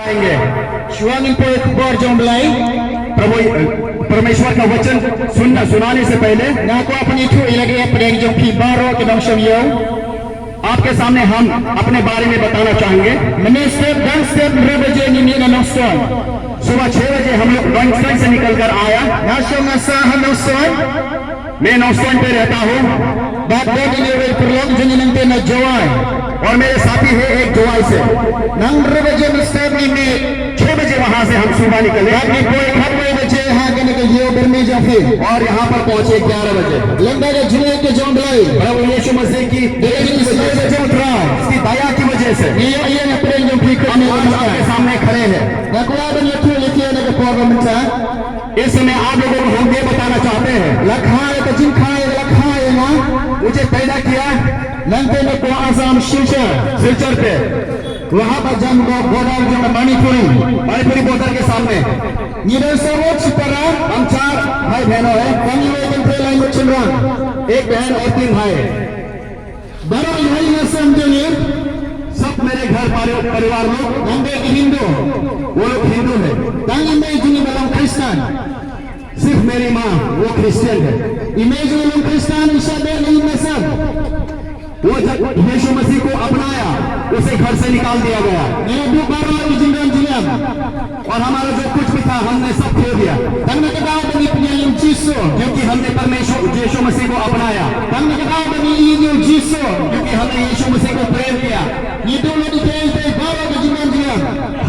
आएंगे। Suangin po ikbar jomblai प्रभु परमेश्वर का वचन सुनाने से पहले ngaku apa ni tu ilagi apa yang jom pi baro ke dong syamyo आपके सामने हम अपने बारे में बताना चाहेंगे। mene step dan step rebeje ni ni na son सुबह 6 बजे हम लोग नौस्टन से निकलकर आया। nasyo masa hano son मैं नौस्टन पे रहता हूँ bat bagi ni wel perlog jeni nang te na jawai और मेरे साथी है एक जुलाई से। nang rebeje ni step ni ni 6 बजे वहां से हम सुबह निकले ni po ikhat beje ha kene ke yo berme jafe और यहाँ पर पहुंचे 11 बजे। lenda ke jine ke jomblai प्रभु यीशु मसीह की इसकी दया की वजह से iya iya na pereng jom pi हम आज आपके सामने खड़े हैं। ngaku ada ni tu leki na ke program ta इस समय आप लोगों को हम ये बताना चाहते हैं, lakhae ke jinkae lakhae na मुझे पैदा किया nante na ko asam shisha Silchar पे वहां पर जम को बॉर्डर जो मणिपुरी मणिपुरी बॉर्डर के सामने। निरे सबोत सिपरा हम 4 भाई बहनों हैं, कनी वे कंट्री लाइन चिल्ड्रन एक बहन और 3 भाई। बड़ा यही न समझे सब मेरे घर परिवार लोग नंदे हिंदू वो लोग हिंदू है। तंग में जिनी बलम क्रिश्चियन सिर्फ मेरी माँ वो क्रिश्चियन है। इमेज बलम क्रिश्चियन इशाबे नहीं में सब वो जब यीशु मसीह को अपनाया उसे घर से निकाल दिया गया ये दुबारा जिंदन जिलम और हमारा जो कुछ भी था हमने सब खो दिया, तंग के दाव बनी पियम जीसो क्योंकि हमने परमेश्वर यीशु मसीह को अपनाया, तंग के दाव बनी ईनो जीसो क्योंकि हमने यीशु मसीह को प्रेम किया। ये दोनों दिखे बाबा के जिंदन जिलम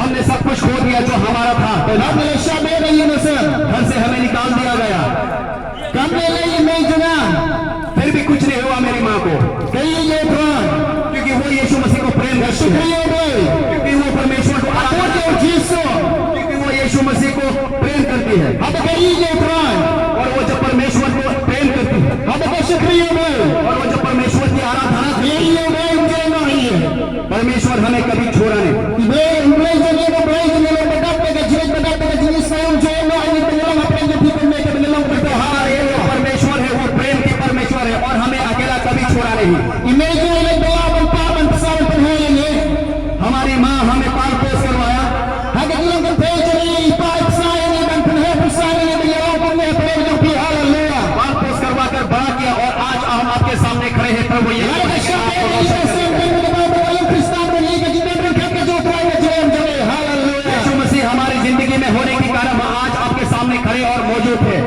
हमने सब कुछ खो दिया जो हमारा था। हमने शाबे नहीं न सब घर से हमें निकाल दिया गया, कमरे नहीं में जना फिर भी कुछ नहीं हुआ मेरी माँ को, कई ये प्राण क्योंकि वो यीशु मसीह को प्रेम करती है, शुक्रिया भाई क्योंकि वो परमेश्वर को आपको जीसो क्योंकि वो यीशु मसीह को प्रेम करती है। अब कई ये प्राण और वो जब परमेश्वर को प्रेम करती है अब को शुक्रिया भाई और वो जब परमेश्वर की आराधना ये भाई मुझे नहीं है परमेश्वर हमें कभी छोड़ा नहीं। वे उम्मीद जने को भाई जने को बता के जीवन बता के जिस स्वयं जो है ये तो लोग अपने जो भी करने के लोग बता हमारा ये जो परमेश्वर है वो प्रेम की परमेश्वर है और हमें अकेला कभी छोड़ा नहीं। इमेज में दवा बन पावन साल पर है ये हमारी माँ हमें पाल पोस करवाया, हके लोग पे चली पाइप साए ने बन है पुसारे ने ये लोग ने पे जो भी हालेलुया पाल पोस करवा कर बड़ा किया और आज हम आपके सामने खड़े हैं। प्रभु यीशु मसीह हमारी जिंदगी में होने के कारण हम आज आपके सामने खड़े और मौजूद है।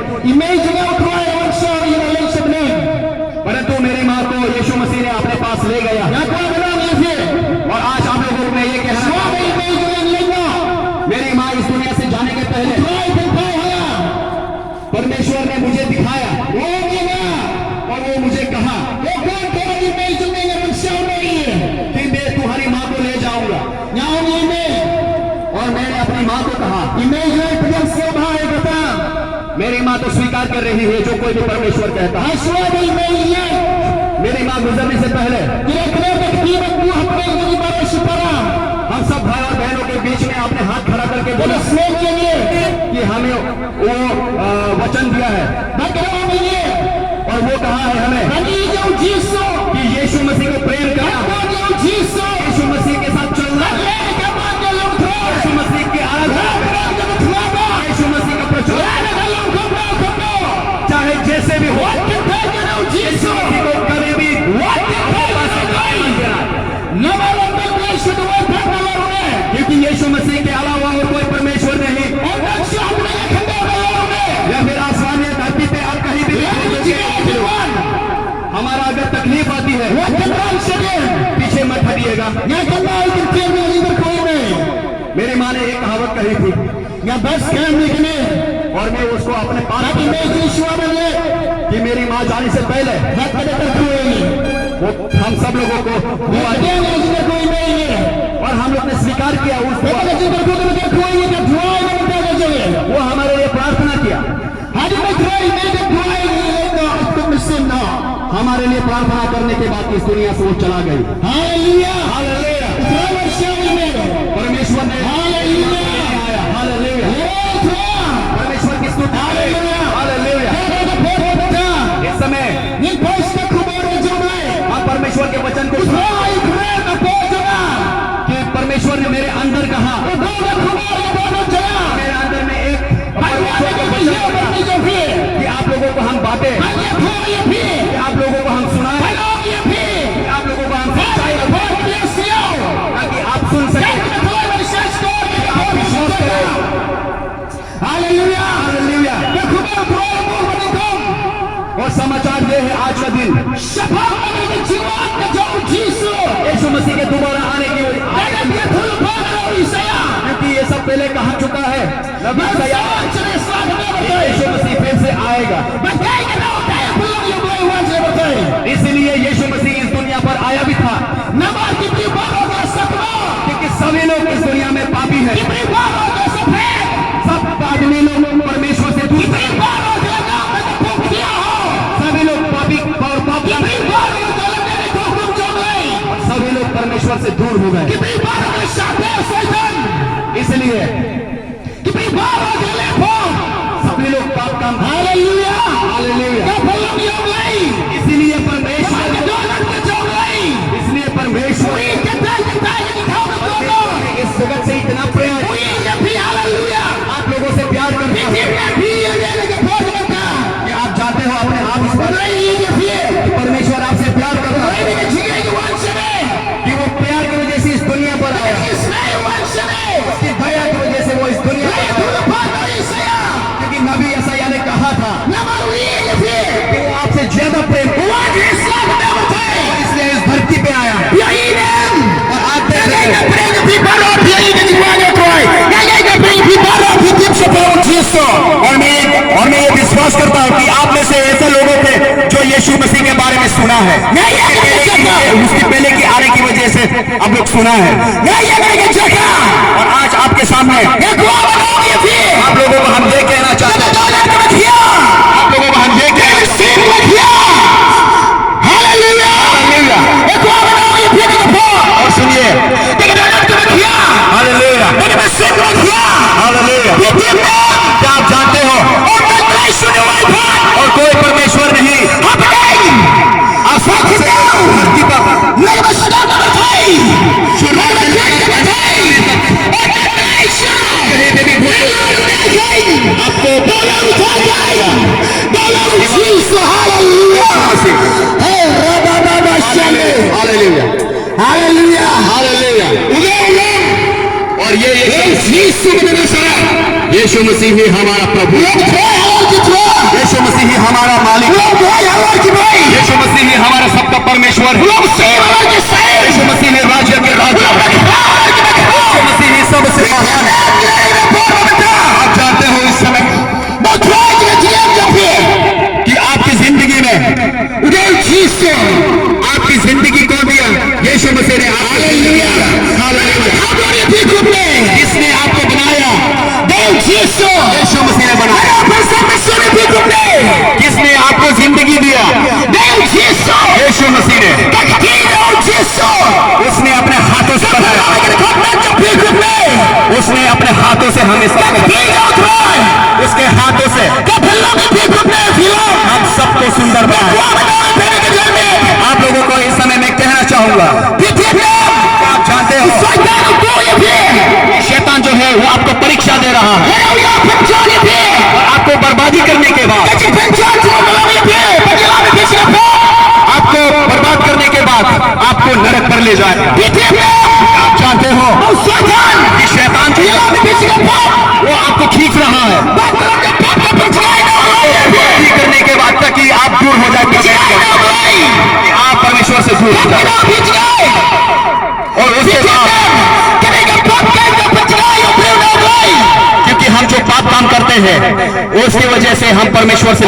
परंतु मेरी माँ को यीशु मसीह ने अपने पास ले गया और आज आप लोगों में ये कहना मेरी माँ इस दुनिया से जाने के पहले परमेश्वर ने मुझे दिखाया और वो मुझे कहा कि मैं तुम्हारी माँ को ले जाऊंगा और मैंने अपनी माँ को कहा मेरी माँ तो स्वीकार कर रही है जो कोई भी परमेश्वर कहता है। मेरी माँ गुजरने से पहले हम सब भाई और बहनों के बीच में अपने हाथ खड़ा करके बोला कि हमें वो वचन दिया है और वो कहा है हमें कि यीशु मसीह को प्रेम करना, यीशु मसीह के साथ चलना, यीशु मसीह की आराधना, यीशु मसीह का प्रचार चाहे जैसे भी हो, यीशु मसीह को कभी भी क्योंकि यीशु मसीह के अलावा और कोई परमेश्वर नहीं। या फिर आसमान या धरती पे आप कहीं भी हमारा अगर तकलीफ आती है पीछे मत हटिएगा। मेरी माँ ने एक कहावत कही थी और मैं उसको अपने पास कि मेरी माँ जाने से पहले वो हम सब लोगों को और हम लोग ने स्वीकार किया उसको, वो हमारे लिए प्रार्थना किया, हमारे लिए प्रार्थना करने के बाद इस दुनिया से वो चला गई। परमेश्वर ने परमेश्वर की स्तुति इस समय आप परमेश्वर के वचन को कि परमेश्वर ने मेरे अंदर कहा सब आदमी लोग परमेश्वर से दूर सभी लोग पापी और पाप सभी लोग परमेश्वर से दूर हो गए। इसलिए सभी लोग पाप काम हालेलुया इसीलिए परमेश्वर इस जगत से इतना प्रेम आप लोगों से प्यार करते हैं कि आप जाते हो अपने आप परमेश्वर आपसे प्यार करता है कि वो प्यार की वजह से इस दुनिया पर आया, उसकी दया की वजह से वो इस दुनिया पर आया। क्योंकि नबी यशायाह ने कहा था कि वो आपसे ज्यादा प्रेम इसलिए इस धरती पे आया है। और आप देख रहे हैं और मैं ये विश्वास करता हूँ कि आप में से ऐसे लोगों पे जो यीशु मसीह के बारे में सुना है, उसके पहले की आने की वजह से आप लोग सुना है। और आज आपके सामने आप लोगों को हम ये कहना चाहते हैं, आप लोगों को हम ये कहना और सुनिए क्या आप जानते हो और कोई परमेश्वर नहीं और ये यीशु मसीह ही हमारा प्रभु, यीशु मसीह ही हमारा मालिक, यीशु मसीह ही हमारा सबका परमेश्वर, यीशु मसीह ही राज्य के राजा, यीशु मसीह ही सबसे महान। आप जानते हो इस समय कि आपकी जिंदगी में आपकी जिंदगी को दिया यीशु मसीह ने इसने आपको बनाया, यीशु मसीह ने बनाया। किसने आपको जिंदगी दिया? यीशु मसीह ने। उसने अपने हाथों से बनाया, उसने अपने हाथों से हमें उसके हाथों से हम सबको सुंदर बनाया। आप लोगों को इस समय मैं कहना चाहूंगा, आप जानते हो शैतान जो है वो आपको परीक्षा दे रहा है और आपको बर्बादी करने के बाद आपको नरक पर ले जाए। आप जानते हो कि शैतान जो वो आपको खींच रहा है करने के बाद तक कि आप दूर हो जाए, आप परमेश्वर से दूर हो जाए। और उसके बाद क्योंकि हम जो पाप काम करते हैं उसकी वजह से हम परमेश्वर से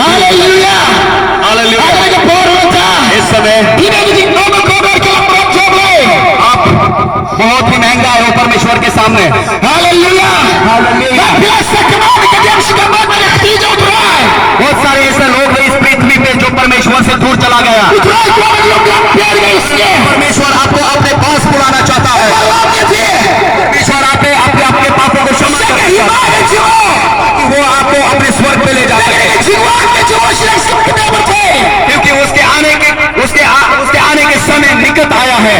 इस समय आप बहुत ही महंगा है परमेश्वर के सामने। बहुत सारे ऐसे लोग हैं इस पृथ्वी पे जो परमेश्वर से दूर चला गया। परमेश्वर आपको अपने पास बुलाना चाहता है। परमेश्वर आपके पापों को क्षमा करना चाहता है ताकि वो आपको अपने स्वर्ग पे ले जा सके। क्योंकि उसके आने के समय निकट आया है।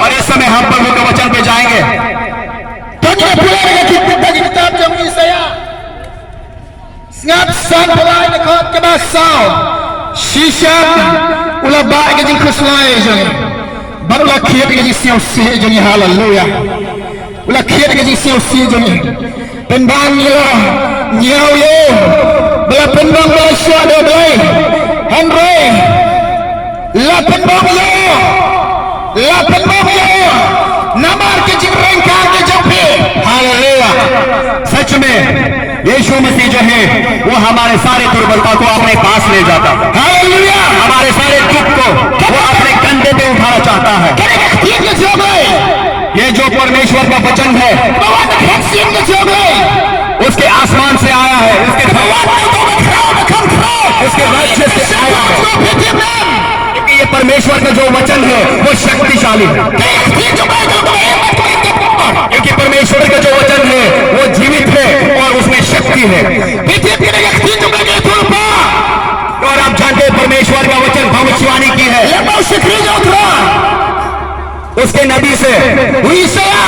और इस समय हम प्रभु के वचन पे जाएंगे। सच में यीशु मसीह जो है वो हमारे सारे दुर्बलता को अपने पास ले जाता है। हालेलुया। हमारे सारे दुख को वो अपने कंधे पे उठाना चाहता है। ये जो परमेश्वर का वचन है उसके आसमान से आया है, उसके राज्य से आया है, क्योंकि ये परमेश्वर का जो वचन है वो शक्तिशाली है। क्योंकि परमेश्वर का जो वचन है वो जीवित है और उसमें शक्ति है। और आप जानते हैं परमेश्वर का वचन भविष्यवाणी की है उसके नबी से ईसाया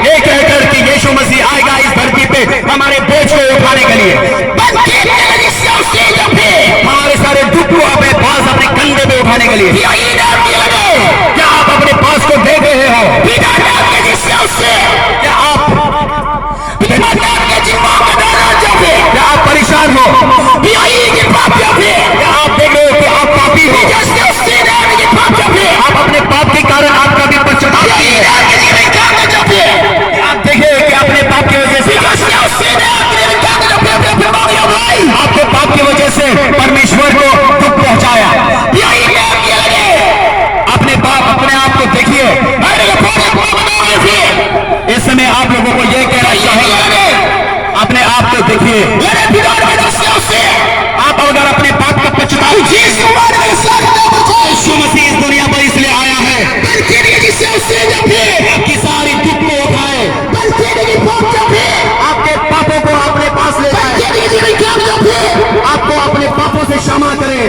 ये कहकर कि यीशु मसीह आएगा इस धरती पे हमारे बोझ को उठाने के लिए, हमारे सारे दुख को अपने पास अपने कंधे पे उठाने के लिए। क्या आप अपने पास को देख रहे हो? क्या आप परेशान हो? क्या आप देख रहे हो कि आप पापी हो? आप अपने पाप के कारण आपका भी पश्चाताप है। आप देखिए कि अपने पाप की वजह से आपके पाप की वजह से परमेश्वर को दुख पहुंचाया। अपने आप को देखिए। इस समय आप लोगों को यह कहना चाहेंगे, अपने आप को देखिए। आप अगर अपने पाप का पछतावा, यीशु मसीह इस दुनिया पर इसलिए आया है आपकी सारी दुख को उठाए, आपके पापों को अपने पास ले जाए, आपको अपने पापों से क्षमा करे,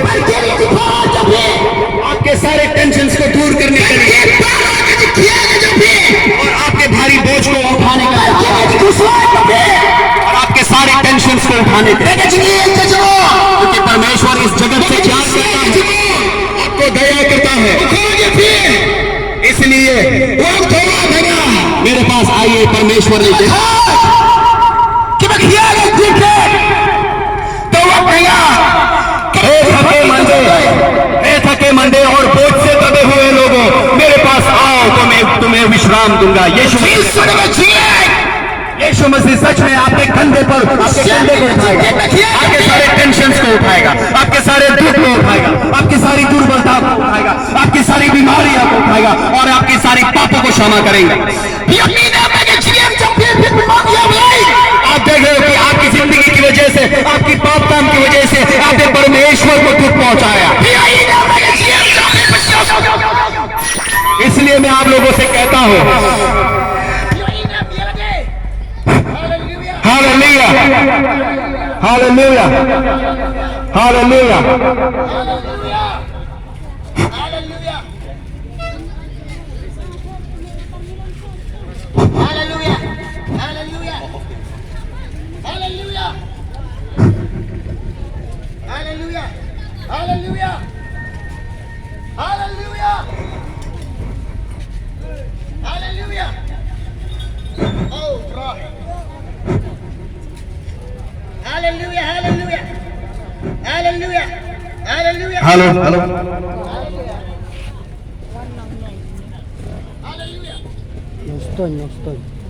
आपके सारे टेंशन को दूर करने के लिए और आपके भारी बोझ को उठाने का और आपके सारे टेंशन को उठाने के लिए। क्योंकि परमेश्वर इस जगत से प्यार करता है, आपको दया करता है, इसलिए मेरे पास आइए। परमेश्वर ने देखा कि मैं थके मंदे और बोझ से दबे हुए लोगों, मेरे पास आओ तो मैं तुम्हें विश्राम दूंगा। यीशु मसीह सच में आपके कंधे पर आपके कंधे को उठाएगा, आपके सारे टेंशन को उठाएगा, आपके सारे दुख को उठाएगा, आपकी सारी दुर्बलता को उठाएगा, आपकी सारी बीमारियां को उठाएगा और आपकी सारी पापों को क्षमा करेंगे। आप देख रहे हो कि आपकी जिंदगी की वजह से, आपकी पाप काम की वजह से आपने परमेश्वर को दुख पहुंचाया। इसलिए मैं आप लोगों से कहता हूं, hallelujah, hallelujah, hallelujah. Hello hello No estoy.